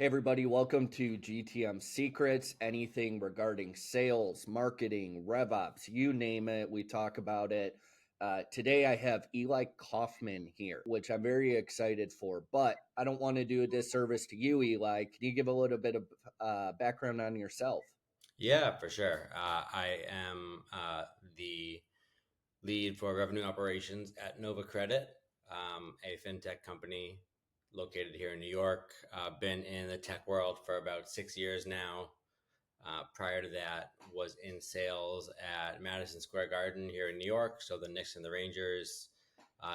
Everybody, welcome to GTM Secrets. Anything regarding sales, marketing, RevOps, you name it, we talk about it. Today I have Eli Kaufman here, which I'm very excited for, but I don't want to do a disservice to you, Eli. Can you give a little bit of background on yourself? Yeah, for sure. I am the lead for revenue operations at Nova Credit, a fintech company located here in New York. Been in the tech world for about 6 years now. Prior to that, was in sales at Madison Square Garden here in New York, so the Knicks and the Rangers,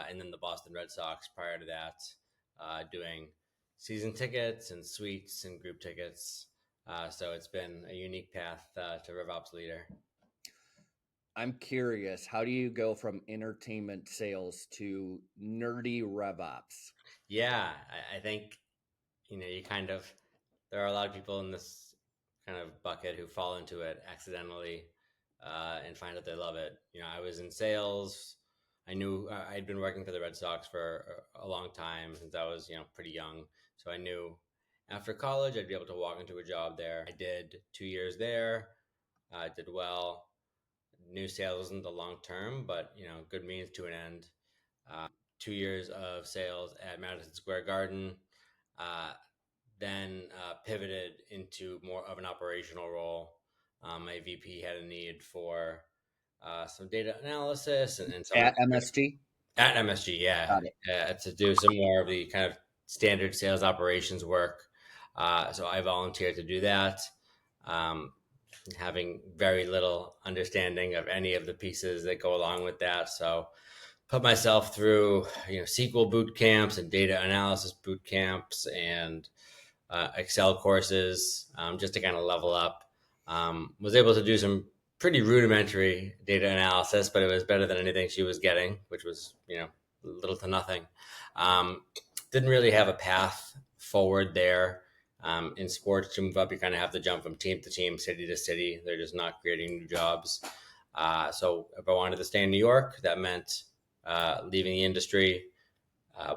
and then the Boston Red Sox. Prior to that, doing season tickets and suites and group tickets. So it's been a unique path to RevOps leader. I'm curious, how do you go from entertainment sales to nerdy RevOps? Yeah, I think, there are a lot of people in this kind of bucket who fall into it accidentally and find out they love it. I was in sales. I knew I'd been working for the Red Sox for a long time since I was, pretty young. So I knew after college I'd be able to walk into a job there. I did 2 years there. Did well. Knew sales isn't the long term, but good means to an end. 2 years of sales at Madison Square Garden, then pivoted into more of an operational role. My VP had a need for some data analysis and some At MSG? at MSG, yeah, Got it. to do some more of the kind of standard sales operations work. So I volunteered to do that. Having very little understanding of any of the pieces that go along with that. So put myself through, SQL boot camps and data analysis boot camps and Excel courses just to kind of level up. Was able to do some pretty rudimentary data analysis, but it was better than anything she was getting, which was, little to nothing. Didn't really have a path forward there. In sports, to move up, you kind of have to jump from team to team, city to city. They're just not creating new jobs. So if I wanted to stay in New York, that meant leaving the industry.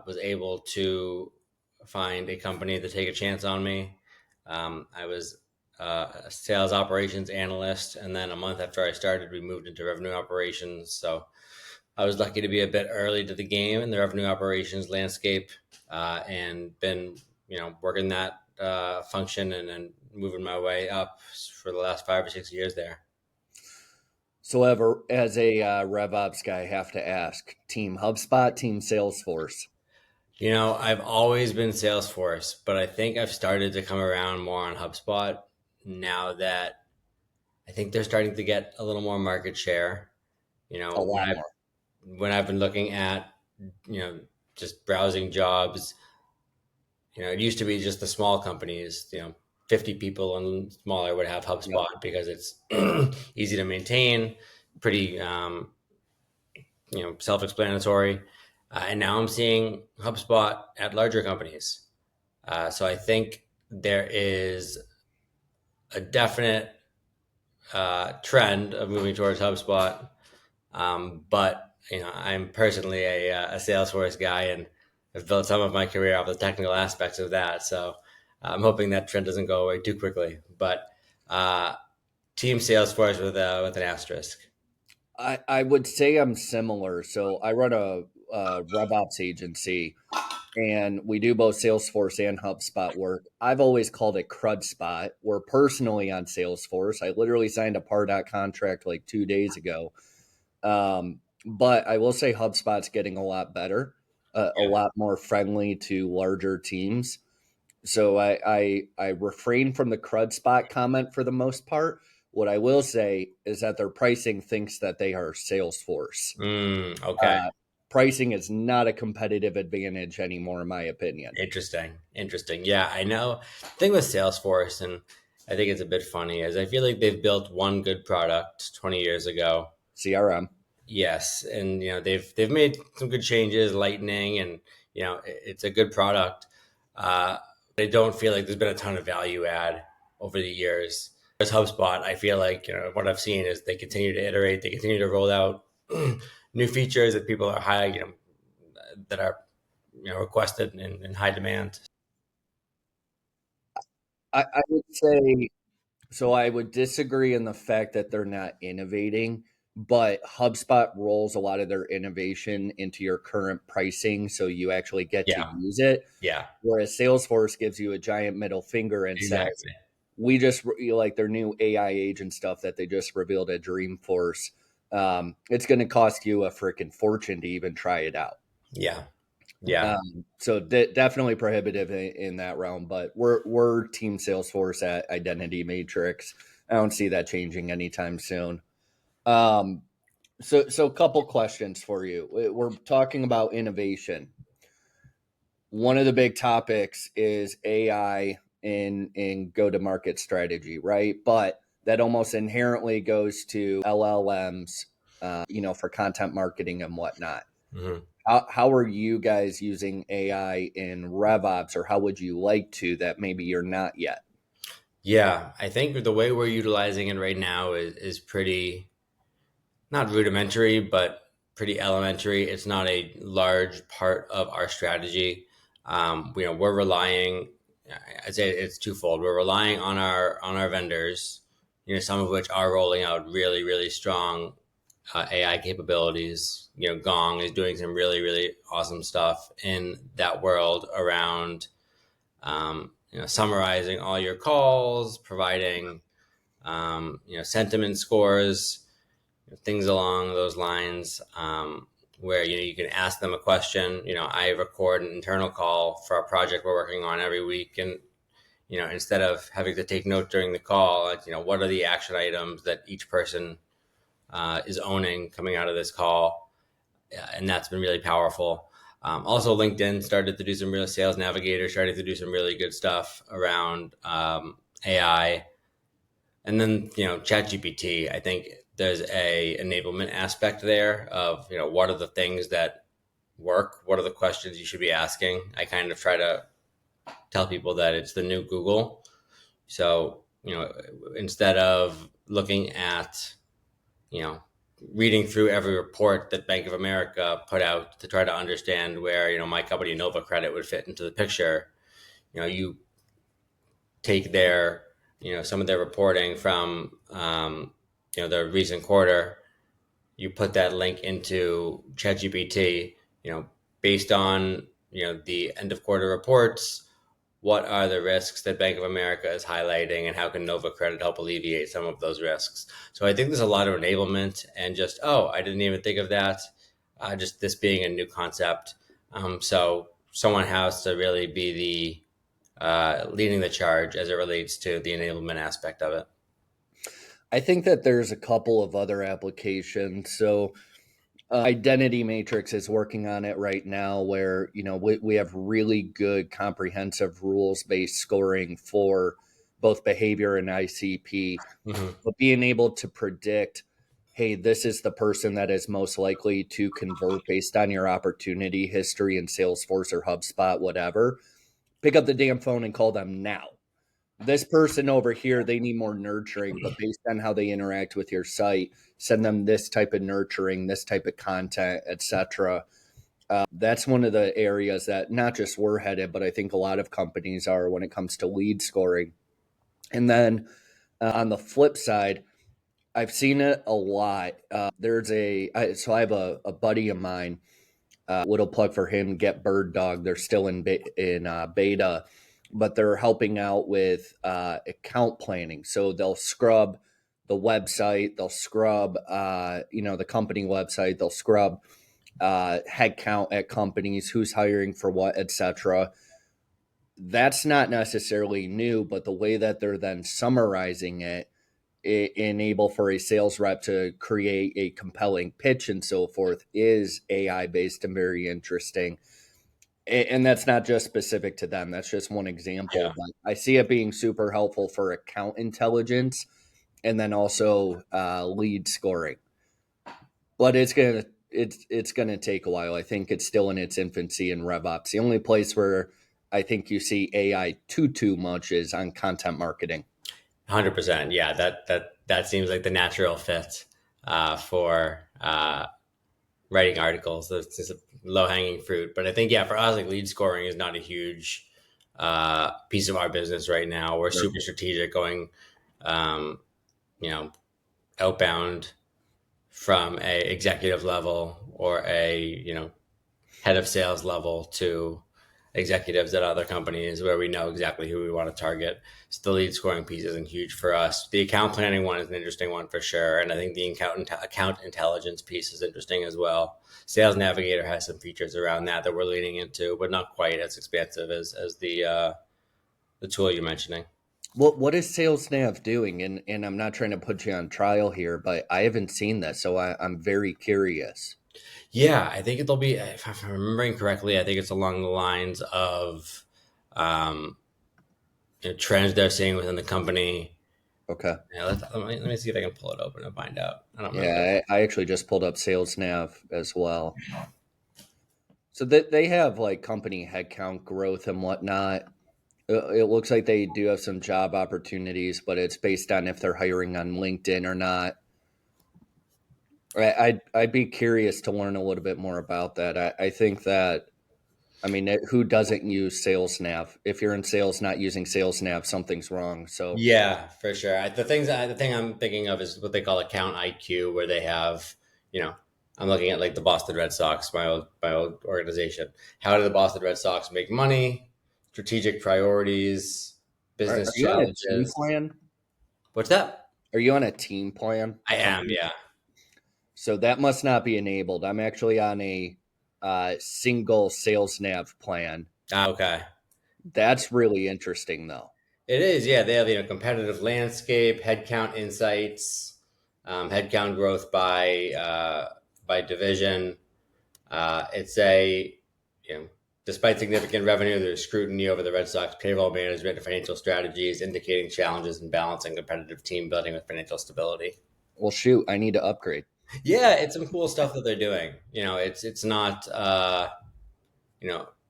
Was able to find a company to take a chance on me. I was a sales operations analyst, and then a month after I started, we moved into revenue operations. So I was lucky to be a bit early to the game in the revenue operations landscape, and been working that function and moving my way up for the last 5 or 6 years there. So, as a RevOps guy, I have to ask: Team HubSpot, Team Salesforce? I've always been Salesforce, but I think I've started to come around more on HubSpot now that I think they're starting to get a little more market share. A lot more. When I've been looking at, just browsing jobs, it used to be just the small companies, 50 people and smaller would have HubSpot because it's easy to maintain, pretty, self-explanatory. And now I'm seeing HubSpot at larger companies. So I think there is a definite trend of moving towards HubSpot. But I'm personally a Salesforce guy, and I've built some of my career off the technical aspects of that. So I'm hoping that trend doesn't go away too quickly. But Team Salesforce with an asterisk. I would say I'm similar. So I run a RevOps agency, and we do both Salesforce and HubSpot work. I've always called it CrudSpot. We're personally on Salesforce. I literally signed a Pardot contract like 2 days ago. But I will say HubSpot's getting a lot better, a lot more friendly to larger teams. So I refrain from the CrudSpot comment for the most part. What I will say is that their pricing thinks that they are Salesforce. Okay. Pricing is not a competitive advantage anymore, in my opinion. Interesting. Yeah, I know. The thing with Salesforce, and I think it's a bit funny, is I feel like they've built one good product 20 years ago. CRM. Yes, and they've made some good changes, Lightning, and it's a good product. I don't feel like there's been a ton of value add over the years. As HubSpot, I feel like what I've seen is they continue to iterate, they continue to roll out new features that people are high, that are requested in high demand. I would say so. I would disagree in the fact that they're not innovating, but HubSpot rolls a lot of their innovation into your current pricing, so you actually get to Yeah. use it. Yeah. Whereas Salesforce gives you a giant middle finger and says, Exactly. we just like their new AI agent stuff that they just revealed at Dreamforce. It's going to cost you a freaking fortune to even try it out. Yeah. Yeah. So definitely prohibitive in that realm. But we're Team Salesforce at Identity Matrix. I don't see that changing anytime soon. Um, so a couple questions for you. We're talking about innovation. One of the big topics is AI in go to market strategy, right? But that almost inherently goes to LLMs, for content marketing and whatnot. Mhm. How are you guys using AI in RevOps, or how would you like to that maybe you're not yet? Yeah, I think the way we're utilizing it right now is pretty not rudimentary, but pretty elementary. It's not a large part of our strategy. We're relying. I'd say it's twofold. We're relying on our vendors. Some of which are rolling out really really strong AI capabilities. Gong is doing some really really awesome stuff in that world around summarizing all your calls, providing sentiment scores, things along those lines, where you can ask them a question. I record an internal call for a project we're working on every week, and instead of having to take note during the call, like, what are the action items that each person is owning coming out of this call, and that's been really powerful. Also, LinkedIn started to do some real sales navigator, started to do some really good stuff around AI. And then, ChatGPT, I think there's a enablement aspect there of, what are the things that work? What are the questions you should be asking? I kind of try to tell people that it's the new Google. So, instead of looking at, you know, reading through every report that Bank of America put out to try to understand where, my company Nova Credit would fit into the picture, you take their, some of their reporting from, the recent quarter, you put that link into ChatGPT, based on, the end of quarter reports, what are the risks that Bank of America is highlighting, and how can Nova Credit help alleviate some of those risks? So I think there's a lot of enablement and just, oh, I didn't even think of that. Just this being a new concept. So someone has to really be the leading the charge as it relates to the enablement aspect of it. I think that there's a couple of other applications. So Identity Matrix is working on it right now, where we have really good comprehensive rules based scoring for both behavior and ICP, Mm-hmm. but being able to predict, hey, this is the person that is most likely to convert based on your opportunity history in Salesforce or HubSpot, whatever. Pick up the damn phone and call them now. This person over here, they need more nurturing, but based on how they interact with your site, send them this type of nurturing, this type of content, etc. That's one of the areas that not just we're headed, but I think a lot of companies are when it comes to lead scoring. And then on the flip side, I've seen it a lot. So I have a buddy of mine, little plug for him, Get Bird Dog. They're still in beta, but they're helping out with account planning. So they'll scrub the website, they'll scrub the company website, they'll scrub headcount at companies, who's hiring for what, etc. That's not necessarily new, but the way that they're then summarizing it, enable for a sales rep to create a compelling pitch and so forth, is AI based and very interesting. And that's not just specific to them. That's just one example, Yeah. but I see it being super helpful for account intelligence and then also lead scoring. But it's gonna take a while. I think it's still in its infancy in RevOps. The only place where I think you see AI too much is on content marketing. 100%. Yeah, that seems like the natural fit for writing articles. That's just a low hanging fruit. But I think, yeah, for us, like, lead scoring is not a huge piece of our business right now. We're Sure. super strategic, going, um, you know, outbound from a executive level or a head of sales level to executives at other companies where we know exactly who we want to target. So the lead scoring piece isn't huge for us. The account planning one is an interesting one for sure. And I think the account intelligence piece is interesting as well. Sales Navigator has some features around that we're leaning into, but not quite as expansive as the tool you're mentioning. What is Sales Nav doing? And I'm not trying to put you on trial here, but I haven't seen this, so I'm very curious. Yeah, I think it'll be, if I'm remembering correctly, I think it's along the lines of um, trends they're seeing within the company. Okay. Yeah, let me see if I can pull it open and find out. I don't remember. Yeah, I actually just pulled up Sales Nav as well. So that they have like company headcount growth and whatnot. It looks like they do have some job opportunities, but it's based on if they're hiring on LinkedIn or not. I'd be curious to learn a little bit more about that. I think that, I mean, who doesn't use Sales Nav? If you're in sales not using Sales Nav, something's wrong. So Yeah, for sure. The thing I'm thinking of is what they call account IQ, where they have, you know, I'm looking at like the Boston Red Sox, my old organization. How do the Boston Red Sox make money? Strategic priorities, are business you on a team challenges. plan? What's that? Are you on a team plan? I am, Company? yeah. So that must not be enabled. I'm actually on a single Sales Nav plan. Ah, okay. That's really interesting, though. It is, yeah. They have competitive landscape, headcount insights, headcount growth by division. It's a you know, despite significant revenue, there's scrutiny over the Red Sox payroll management and financial strategies, indicating challenges in balancing competitive team building with financial stability. Well, shoot, I need to upgrade. Yeah, it's some cool stuff that they're doing. It's not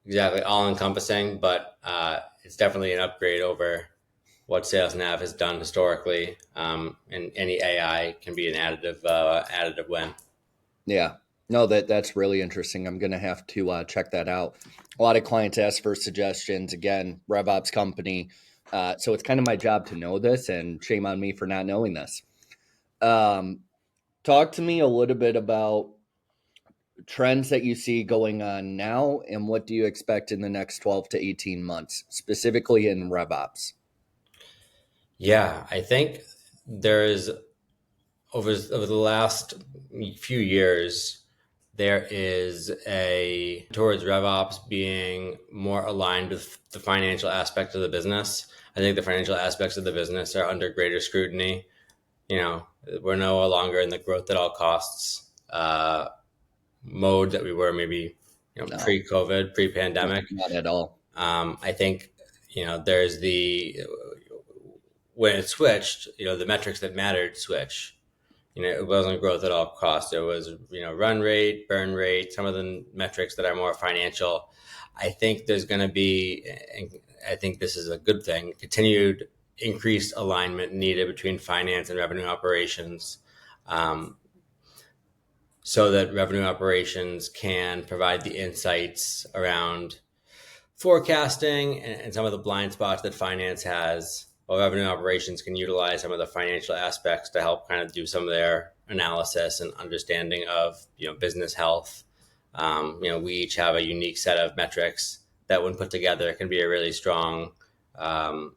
exactly all encompassing, but it's definitely an upgrade over what Sales Nav has done historically, and any AI can be an additive win. Yeah. No, that's really interesting. I'm gonna have to check that out. A lot of clients ask for suggestions. Again, RevOps company, so it's kind of my job to know this, and shame on me for not knowing this. Um, Talk to me a little bit about trends that you see going on now, and what do you expect in the next 12 to 18 months, specifically in RevOps? Yeah, I think there is over the last few years, there is a towards RevOps being more aligned with the financial aspect of the business. I think the financial aspects of the business are under greater scrutiny. You know, we're no longer in the growth at all costs mode that we were maybe No, pre-COVID, pre-pandemic. not at all. I think there's the when it switched, the metrics that mattered switch. It wasn't growth at all costs. It was, run rate, burn rate, some of the metrics that are more financial. I think there's going to be, and I think this is a good thing, continued increased alignment needed between finance and revenue operations, so that revenue operations can provide the insights around forecasting and some of the blind spots that finance has, while revenue operations can utilize some of the financial aspects to help kind of do some of their analysis and understanding of business health. We each have a unique set of metrics that, when put together, can be a really strong um,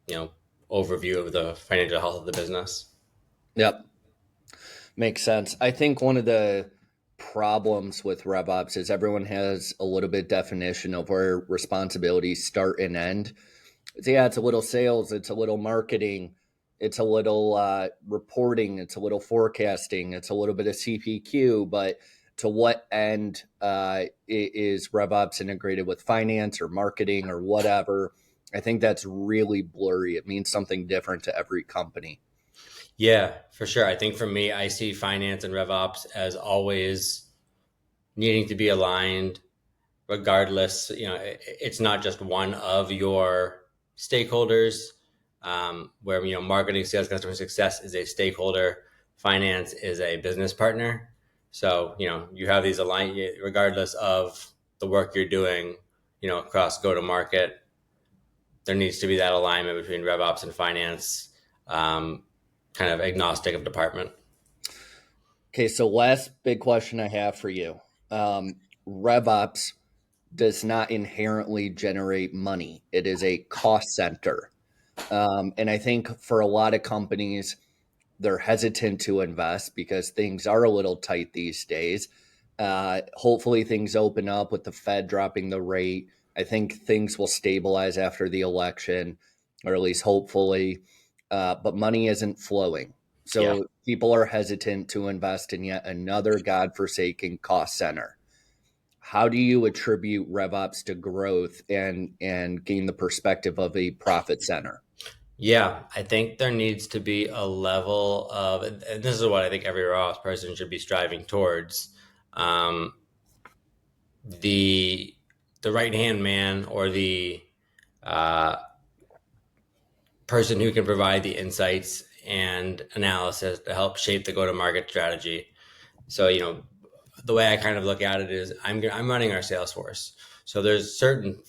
you know overview of the financial health of the business. Yep. Makes sense. I think one of the problems with RevOps is everyone has a little bit definition of where responsibilities start and end. So yeah, it's a little sales, it's a little marketing, it's a little reporting, it's a little forecasting, it's a little bit of CPQ, but to what end is RevOps integrated with finance or marketing or whatever? I think that's really blurry. It means something different to every company. Yeah, for sure. I think for me, I see finance and RevOps as always needing to be aligned regardless. It's not just one of your stakeholders, where marketing, sales, customer success is a stakeholder, finance is a business partner. So you have these aligned regardless of the work you're doing, across go to market, there needs to be that alignment between RevOps and finance, kind of agnostic of department. Okay, so last big question I have for you. RevOps does not inherently generate money. It is a cost center. And I think for a lot of companies, they're hesitant to invest because things are a little tight these days. Hopefully, things open up with the Fed dropping the rate. I think things will stabilize after the election, or at least hopefully. But money isn't flowing. Yeah. So people are hesitant to invest in yet another godforsaken cost center. How do you attribute RevOps to growth and gain the perspective of a profit center? Yeah, I think there needs to be a level of, and this is what I think every RevOps person should be striving towards. Um, the the right hand man, or the uh, person who can provide the insights and analysis to help shape the go to market strategy. So, the way I kind of look at it is I'm running our sales force. So there's certain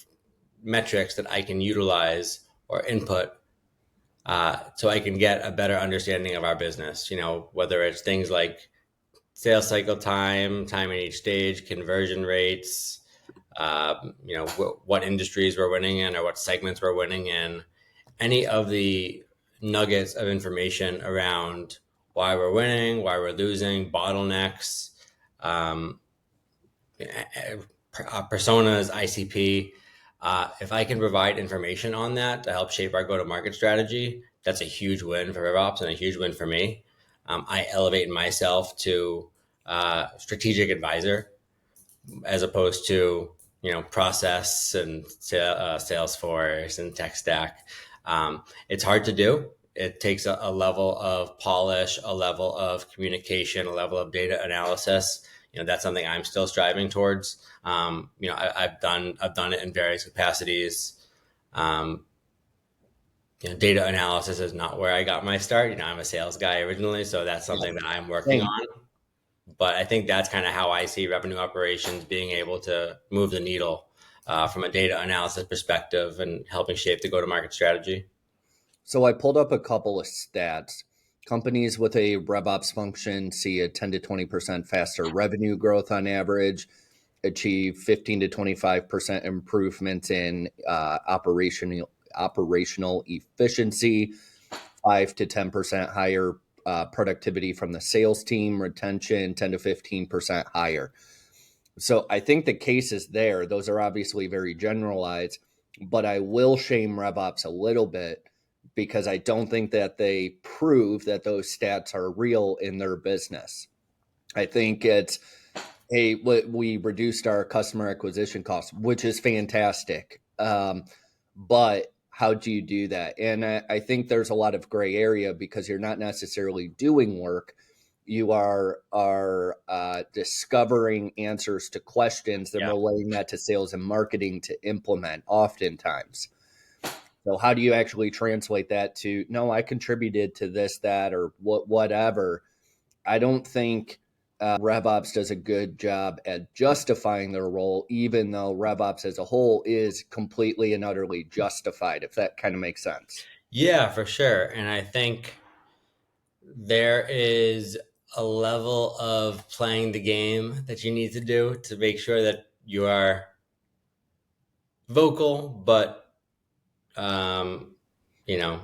metrics that I can utilize or input, so I can get a better understanding of our business. Whether it's things like sales cycle time in each stage, conversion rates, what industries we're winning in or what segments we're winning in, any of the nuggets of information around why we're winning, why we're losing, bottlenecks, um, personas, ICP. If I can provide information on that to help shape our go-to-market strategy, that's a huge win for RevOps and a huge win for me. I elevate myself to strategic advisor as opposed to process and Salesforce and tech stack. It's hard to do. It takes a level of polish, a level of communication, a level of data analysis. That's something I'm still striving towards. I've done it in various capacities. Data analysis is not where I got my start. I'm a sales guy originally, so that's something that I'm working Same. on. But I think that's kind of how I see revenue operations being able to move the needle from a data analysis perspective and helping shape the go-to-market strategy. So I pulled up a couple of stats. Companies with a RevOps function see a 10 to 20% faster revenue growth on average, achieve 15 to 25% improvements in operational efficiency, 5 to 10% higher productivity from the sales team, retention 10 to 15% higher. So I think the case is there. Those are obviously very generalized, but I will shame RevOps a little bit because I don't think that they prove that those stats are real in their business. I think it's, hey, we reduced our customer acquisition costs, which is fantastic. But how do you do that? And I think there's a lot of gray area because you're not necessarily doing work. You are discovering answers to questions, then Yeah. relaying that to sales and marketing to implement oftentimes. So how do you actually translate that to, no, I contributed to this, that, or whatever? I don't think RevOps does a good job at justifying their role, even though RevOps as a whole is completely and utterly justified, if that kind of makes sense. Yeah, for sure. And I think there is a level of playing the game that you need to do to make sure that you are vocal, but um, you know,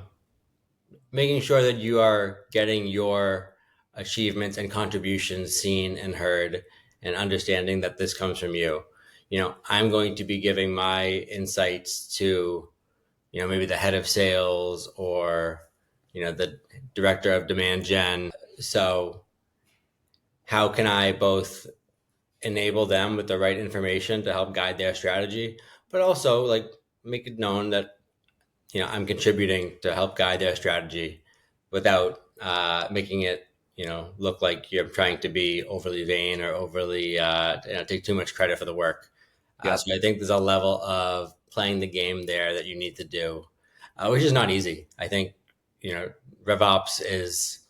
making sure that you are getting your achievements and contributions seen and heard, and understanding that this comes from you. I'm going to be giving my insights to, maybe the head of sales, or, the director of demand gen. So how can I both enable them with the right information to help guide their strategy, but also like make it known that I'm contributing to help guide their strategy without making it look like you're trying to be overly vain or overly take too much credit for the work. Yep. So I think there's a level of playing the game there that you need to do, which is not easy. I think RevOps is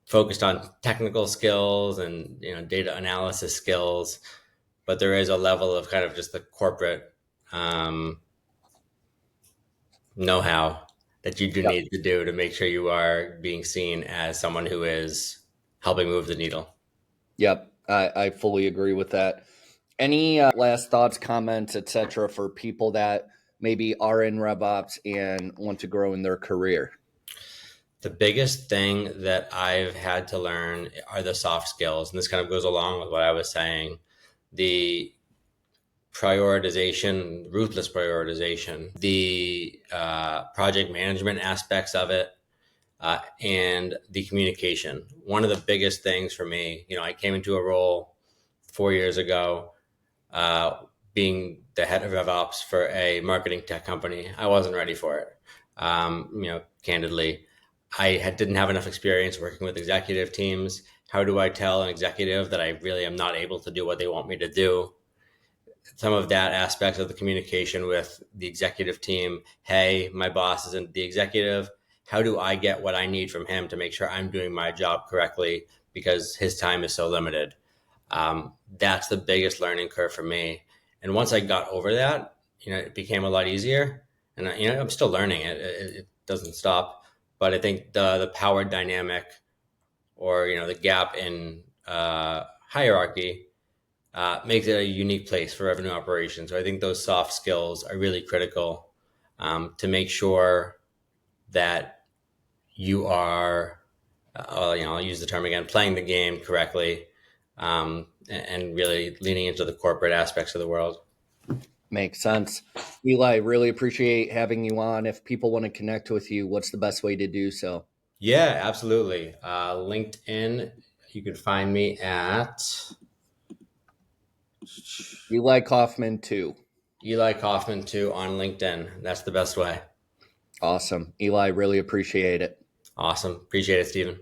focused on technical skills and data analysis skills, but there is a level of kind of just the corporate know-how that you do Yep. need to do to make sure you are being seen as someone who is helping move the needle. Yep. I fully agree with that. Any last thoughts, comments, etc., for people that maybe are in RevOps and want to grow in their career? The biggest thing that I've had to learn are the soft skills. And this kind of goes along with what I was saying. The prioritization, ruthless prioritization, the project management aspects of it, and the communication. One of the biggest things for me, I came into a role 4 years ago, being the head of RevOps for a marketing tech company. I wasn't ready for it. Candidly, didn't have enough experience working with executive teams. How do I tell an executive that I really am not able to do what they want me to do? Some of that aspects of the communication with the executive team. Hey, my boss isn't the executive. How do I get what I need from him to make sure I'm doing my job correctly because his time is so limited? That's the biggest learning curve for me. And once I got over that, it became a lot easier. And I'm still learning it. It doesn't stop. But I think the power dynamic, or the gap in hierarchy, makes it a unique place for revenue operations. So I think those soft skills are really critical, to make sure that you are, I'll use the term again, playing the game correctly, and really leaning into the corporate aspects of the world. Makes sense. Eli, really appreciate having you on. If people want to connect with you, what's the best way to do so? Yeah, absolutely. LinkedIn, you can find me at Eli Kaufman too. Eli Kaufman too on LinkedIn. That's the best way. Awesome. Eli, really appreciate it. Awesome. Appreciate it, Stephen.